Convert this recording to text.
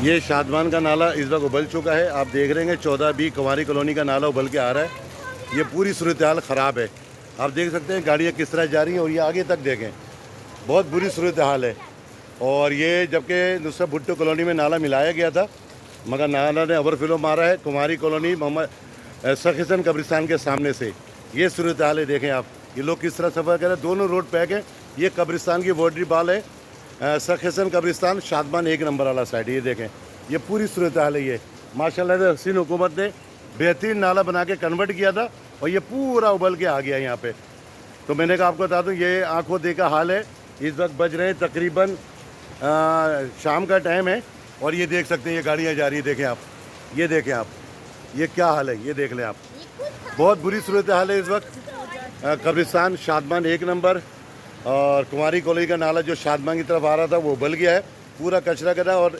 ये शादमान का नाला इस वक्त उबल चुका है। आप देख रहे हैं 14B कुंवारी कॉलोनी का नाला उबल के आ रहा है। ये पूरी सूरत हाल ख़राब है। आप देख सकते हैं गाड़ियाँ किस तरह जा रही हैं और ये आगे तक देखें, बहुत बुरी सूरत हाल है। और ये जबकि नुसरत भुट्टो कॉलोनी में नाला मिलाया गया था, मगर नाला ने ओवरफ्लो मारा है कुंवारी कॉलोनी मोहम्मद सखीसन कब्रिस्तान के सामने से। ये सूरत हाल है, देखें आप, ये लोग किस तरह सफ़र कर रहे हैं। दोनों रोड पैक है। ये कब्रिस्तान की बॉर्डरी बाल है, सखीसन कब्रिस्तान शादमान 1 नंबर वाला साइड। ये देखें, ये पूरी सूरत हाल है। ये माशाल्लाह से हसीन हुकूमत ने बेहतरीन नाला बना के कन्वर्ट किया था और ये पूरा उबल के आ गया यहाँ पे। तो मैंने कहा आपको बता दूँ, ये आंखों देखा हाल है। इस वक्त बज रहे हैं तकरीबन शाम का टाइम है और ये देख सकते हैं ये गाड़ियाँ जा रही है। देखें आप, ये देखें आप, ये क्या हाल है, ये देख लें आप। बहुत बुरी सूरत हाल है इस वक्त। कब्रिस्तान शादमान 1 नंबर और कुंवारी कॉलोनी का नाला जो शादमान की तरफ आ रहा था वो उबल गया है, पूरा कचरा करा। और